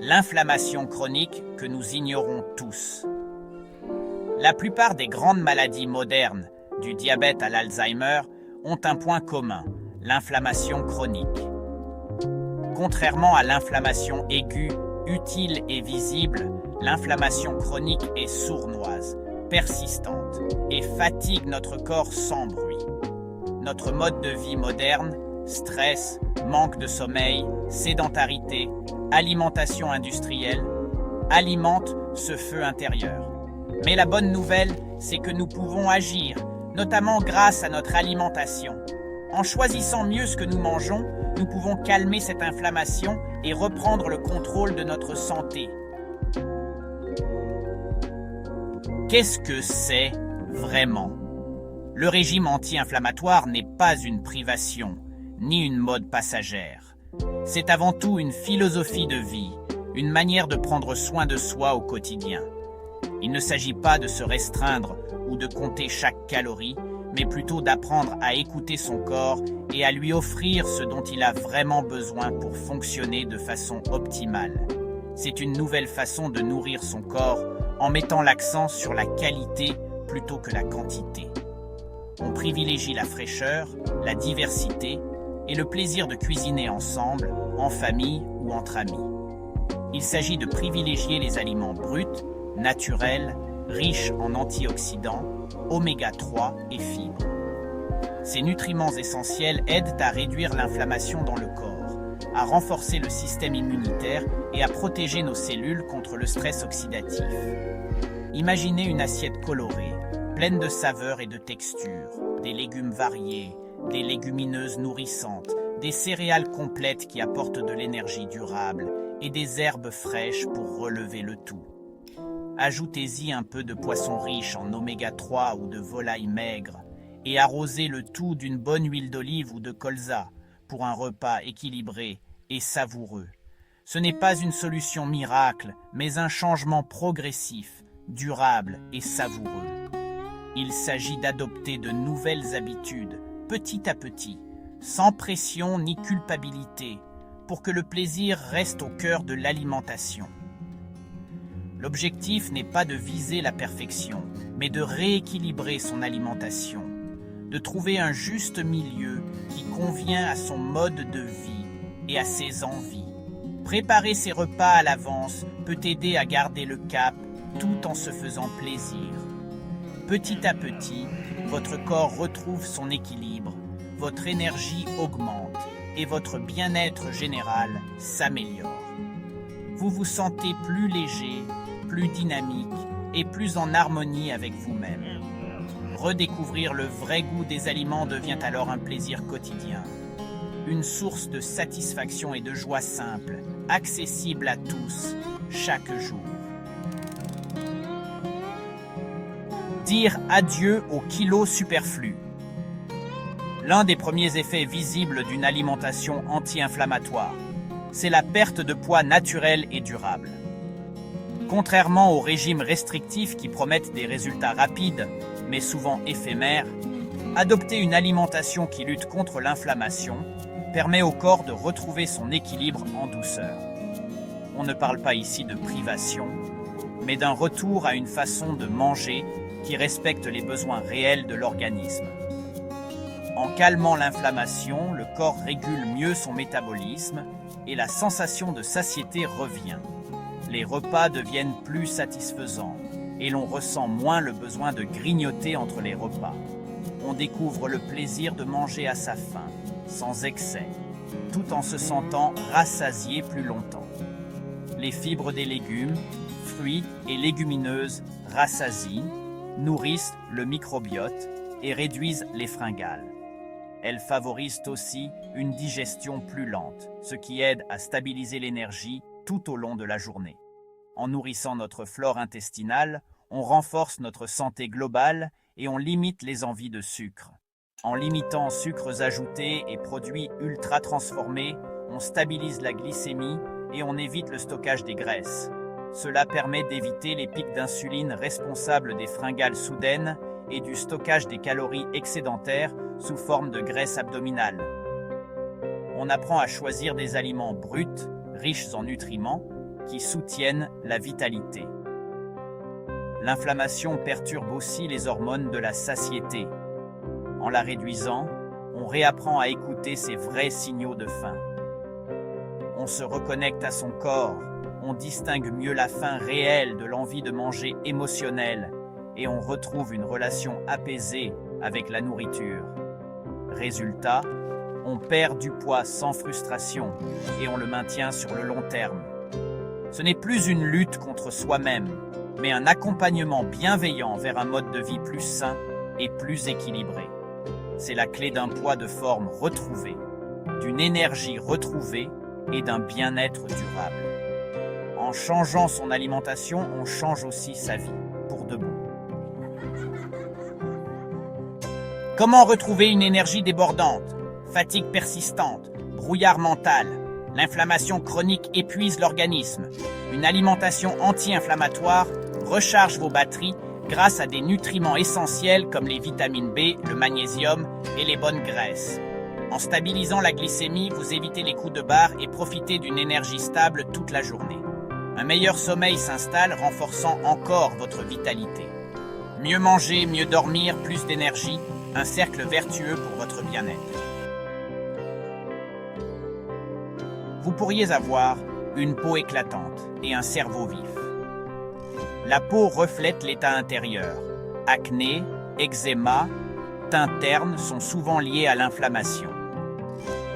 l'inflammation chronique que nous ignorons tous. La plupart des grandes maladies modernes, du diabète à l'Alzheimer, ont un point commun, l'inflammation chronique. Contrairement à l'inflammation aiguë, utile et visible, l'inflammation chronique est sournoise, persistante et fatigue notre corps sans bruit. Notre mode de vie moderne, stress, manque de sommeil, sédentarité, alimentation industrielle, alimente ce feu intérieur. Mais la bonne nouvelle, c'est que nous pouvons agir, notamment grâce à notre alimentation. En choisissant mieux ce que nous mangeons, nous pouvons calmer cette inflammation et reprendre le contrôle de notre santé. Qu'est-ce que c'est vraiment ? Le régime anti-inflammatoire n'est pas une privation, ni une mode passagère. C'est avant tout une philosophie de vie, une manière de prendre soin de soi au quotidien. Il ne s'agit pas de se restreindre ou de compter chaque calorie, mais plutôt d'apprendre à écouter son corps et à lui offrir ce dont il a vraiment besoin pour fonctionner de façon optimale. C'est une nouvelle façon de nourrir son corps en mettant l'accent sur la qualité plutôt que la quantité. On privilégie la fraîcheur, la diversité et le plaisir de cuisiner ensemble, en famille ou entre amis. Il s'agit de privilégier les aliments bruts, naturels, riches en antioxydants, oméga 3 et fibres. Ces nutriments essentiels aident à réduire l'inflammation dans le corps, à renforcer le système immunitaire et à protéger nos cellules contre le stress oxydatif. Imaginez une assiette colorée, pleine de saveurs et de textures, des légumes variés, des légumineuses nourrissantes, des céréales complètes qui apportent de l'énergie durable et des herbes fraîches pour relever le tout. Ajoutez-y un peu de poisson riche en oméga 3 ou de volaille maigre et arrosez le tout d'une bonne huile d'olive ou de colza pour un repas équilibré et savoureux. Ce n'est pas une solution miracle, mais un changement progressif, durable et savoureux. Il s'agit d'adopter de nouvelles habitudes, petit à petit, sans pression ni culpabilité, pour que le plaisir reste au cœur de l'alimentation. L'objectif n'est pas de viser la perfection, mais de rééquilibrer son alimentation, de trouver un juste milieu qui convient à son mode de vie et à ses envies. Préparer ses repas à l'avance peut aider à garder le cap tout en se faisant plaisir. Petit à petit, votre corps retrouve son équilibre, votre énergie augmente et votre bien-être général s'améliore. Vous vous sentez plus léger, plus dynamique et plus en harmonie avec vous-même. Redécouvrir le vrai goût des aliments devient alors un plaisir quotidien. Une source de satisfaction et de joie simple, accessible à tous, chaque jour. Dire adieu aux kilos superflus. L'un des premiers effets visibles d'une alimentation anti-inflammatoire, c'est la perte de poids naturelle et durable. Contrairement aux régimes restrictifs qui promettent des résultats rapides, mais souvent éphémères, adopter une alimentation qui lutte contre l'inflammation permet au corps de retrouver son équilibre en douceur. On ne parle pas ici de privation, mais d'un retour à une façon de manger qui respecte les besoins réels de l'organisme. En calmant l'inflammation, le corps régule mieux son métabolisme et la sensation de satiété revient. Les repas deviennent plus satisfaisants et l'on ressent moins le besoin de grignoter entre les repas. On découvre le plaisir de manger à sa faim, sans excès, tout en se sentant rassasié plus longtemps. Les fibres des légumes, fruits et légumineuses rassasient, nourrissent le microbiote et réduisent les fringales. Elles favorisent aussi une digestion plus lente, ce qui aide à stabiliser l'énergie tout au long de la journée. En nourrissant notre flore intestinale, on renforce notre santé globale et on limite les envies de sucre. En limitant sucres ajoutés et produits ultra transformés, on stabilise la glycémie et on évite le stockage des graisses. Cela permet d'éviter les pics d'insuline responsables des fringales soudaines et du stockage des calories excédentaires sous forme de graisse abdominale. On apprend à choisir des aliments bruts, riches en nutriments, qui soutiennent la vitalité. L'inflammation perturbe aussi les hormones de la satiété. En la réduisant, on réapprend à écouter ses vrais signaux de faim. On se reconnecte à son corps, on distingue mieux la faim réelle de l'envie de manger émotionnelle et on retrouve une relation apaisée avec la nourriture. Résultat, on perd du poids sans frustration et on le maintient sur le long terme. Ce n'est plus une lutte contre soi-même, mais un accompagnement bienveillant vers un mode de vie plus sain et plus équilibré. C'est la clé d'un poids de forme retrouvé, d'une énergie retrouvée et d'un bien-être durable. En changeant son alimentation, on change aussi sa vie, pour de bon. Comment retrouver une énergie débordante? Fatigue persistante, brouillard mental, l'inflammation chronique épuise l'organisme. Une alimentation anti-inflammatoire recharge vos batteries grâce à des nutriments essentiels comme les vitamines B, le magnésium et les bonnes graisses. En stabilisant la glycémie, vous évitez les coups de barre et profitez d'une énergie stable toute la journée. Un meilleur sommeil s'installe, renforçant encore votre vitalité. Mieux manger, mieux dormir, plus d'énergie, un cercle vertueux pour votre bien-être. Vous pourriez avoir une peau éclatante et un cerveau vif. La peau reflète l'état intérieur. Acné, eczéma, teint terne sont souvent liés à l'inflammation.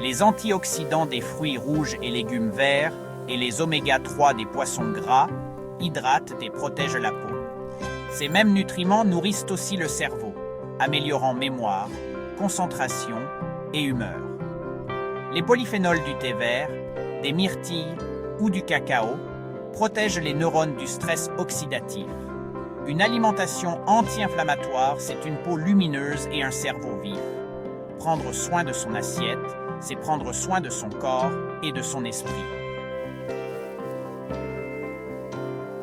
Les antioxydants des fruits rouges et légumes verts et les oméga-3 des poissons gras hydratent et protègent la peau. Ces mêmes nutriments nourrissent aussi le cerveau, améliorant mémoire, concentration et humeur. Les polyphénols du thé vert, des myrtilles ou du cacao protègent les neurones du stress oxydatif. Une alimentation anti-inflammatoire, c'est une peau lumineuse et un cerveau vif. Prendre soin de son assiette, c'est prendre soin de son corps et de son esprit.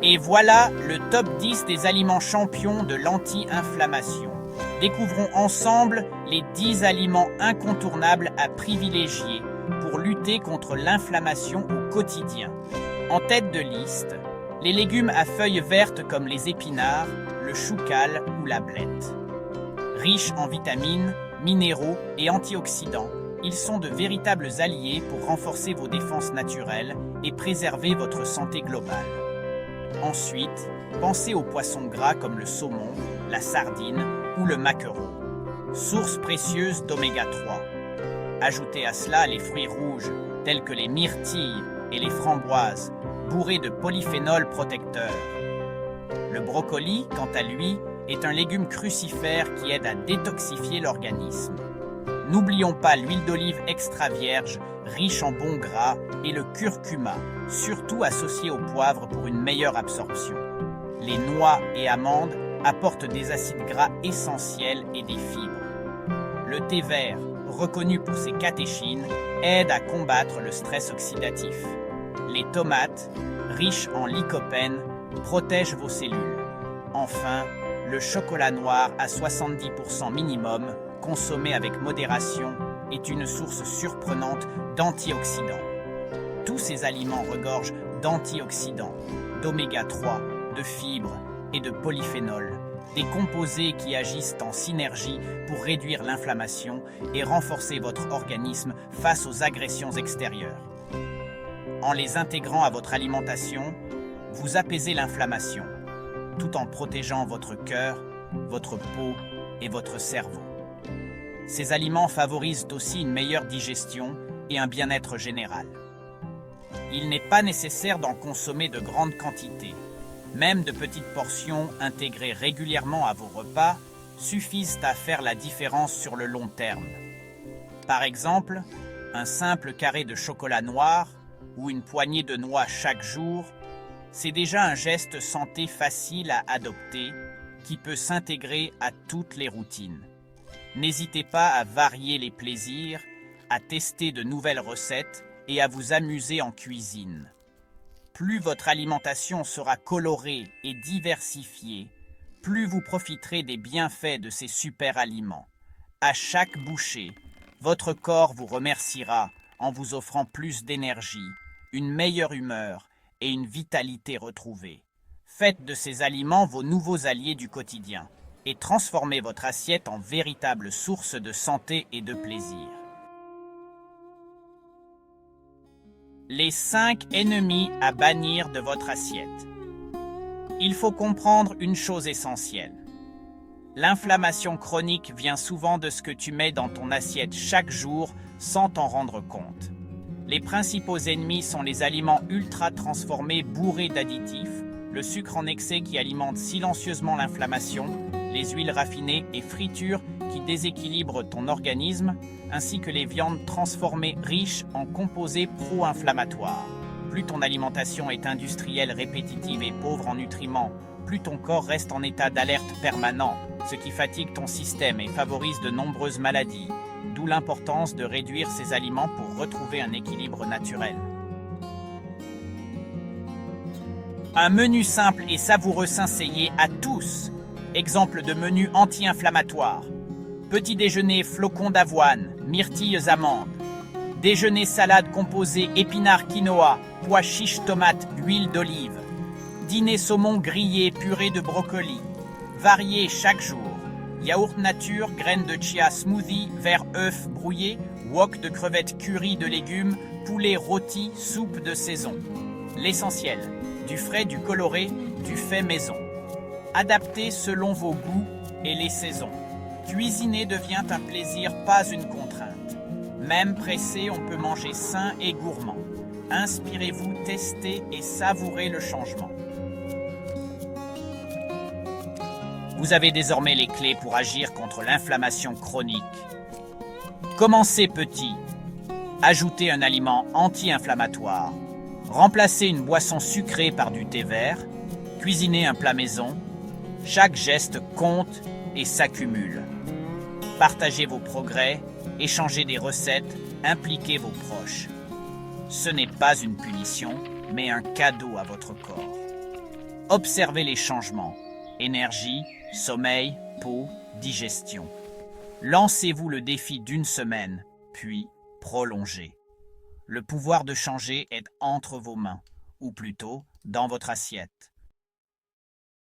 Et voilà le top 10 des aliments champions de l'anti-inflammation. Découvrons ensemble les 10 aliments incontournables à privilégier pour lutter contre l'inflammation au quotidien. En tête de liste, les légumes à feuilles vertes comme les épinards, le choucal ou la blette. Riches en vitamines, minéraux et antioxydants, ils sont de véritables alliés pour renforcer vos défenses naturelles et préserver votre santé globale. Ensuite, pensez aux poissons gras comme le saumon, la sardine ou le maquereau, source précieuse d'oméga 3. Ajoutez à cela les fruits rouges tels que les myrtilles et les framboises, bourrés de polyphénols protecteurs. Le brocoli, quant à lui, est un légume crucifère qui aide à détoxifier l'organisme. N'oublions pas l'huile d'olive extra vierge, riche en bons gras, et le curcuma, surtout associé au poivre pour une meilleure absorption. Les noix et amandes apportent des acides gras essentiels et des fibres. Le thé vert, reconnu pour ses catéchines, aide à combattre le stress oxydatif. Les tomates, riches en lycopène, protègent vos cellules. Enfin, le chocolat noir à 70% minimum, consommé avec modération, est une source surprenante d'antioxydants. Tous ces aliments regorgent d'antioxydants, d'oméga 3, de fibres et de polyphénols, des composés qui agissent en synergie pour réduire l'inflammation et renforcer votre organisme face aux agressions extérieures. En les intégrant à votre alimentation, vous apaisez l'inflammation, tout en protégeant votre cœur, votre peau et votre cerveau. Ces aliments favorisent aussi une meilleure digestion et un bien-être général. Il n'est pas nécessaire d'en consommer de grandes quantités. Même de petites portions intégrées régulièrement à vos repas suffisent à faire la différence sur le long terme. Par exemple, un simple carré de chocolat noir ou une poignée de noix chaque jour, c'est déjà un geste santé facile à adopter qui peut s'intégrer à toutes les routines. N'hésitez pas à varier les plaisirs, à tester de nouvelles recettes et à vous amuser en cuisine. Plus votre alimentation sera colorée et diversifiée, plus vous profiterez des bienfaits de ces super aliments. À chaque bouchée, votre corps vous remerciera en vous offrant plus d'énergie, une meilleure humeur et une vitalité retrouvée. Faites de ces aliments vos nouveaux alliés du quotidien et transformez votre assiette en véritable source de santé et de plaisir. Les 5 ennemis à bannir de votre assiette. Il faut comprendre une chose essentielle. L'inflammation chronique vient souvent de ce que tu mets dans ton assiette chaque jour sans t'en rendre compte. Les principaux ennemis sont les aliments ultra transformés bourrés d'additifs, le sucre en excès qui alimente silencieusement l'inflammation, les huiles raffinées et fritures qui déséquilibrent ton organisme, ainsi que les viandes transformées riches en composés pro-inflammatoires. Plus ton alimentation est industrielle, répétitive et pauvre en nutriments, plus ton corps reste en état d'alerte permanent, ce qui fatigue ton système et favorise de nombreuses maladies, d'où l'importance de réduire ces aliments pour retrouver un équilibre naturel. Un menu simple et savoureux s'enseigner à tous. Exemple de menu anti-inflammatoire. Petit déjeuner flocons d'avoine, myrtilles amandes. Déjeuner salade composée épinards quinoa, pois chiches tomates, huile d'olive. Dîner saumon grillé, purée de brocoli. Varié chaque jour. Yaourt nature, graines de chia smoothie, vert œuf brouillé, wok de crevettes curry de légumes, poulet rôti, soupe de saison. L'essentiel, du frais, du coloré, du fait maison. Adapté selon vos goûts et les saisons. Cuisiner devient un plaisir, pas une contrainte. Même pressé, on peut manger sain et gourmand. Inspirez-vous, testez et savourez le changement. Vous avez désormais les clés pour agir contre l'inflammation chronique. Commencez petit. Ajoutez un aliment anti-inflammatoire. Remplacez une boisson sucrée par du thé vert. Cuisinez un plat maison. Chaque geste compte et s'accumule. Partagez vos progrès, échangez des recettes, impliquez vos proches. Ce n'est pas une punition, mais un cadeau à votre corps. Observez les changements. Énergie, sommeil, peau, digestion. Lancez-vous le défi d'une semaine, puis prolongez. Le pouvoir de changer est entre vos mains, ou plutôt dans votre assiette.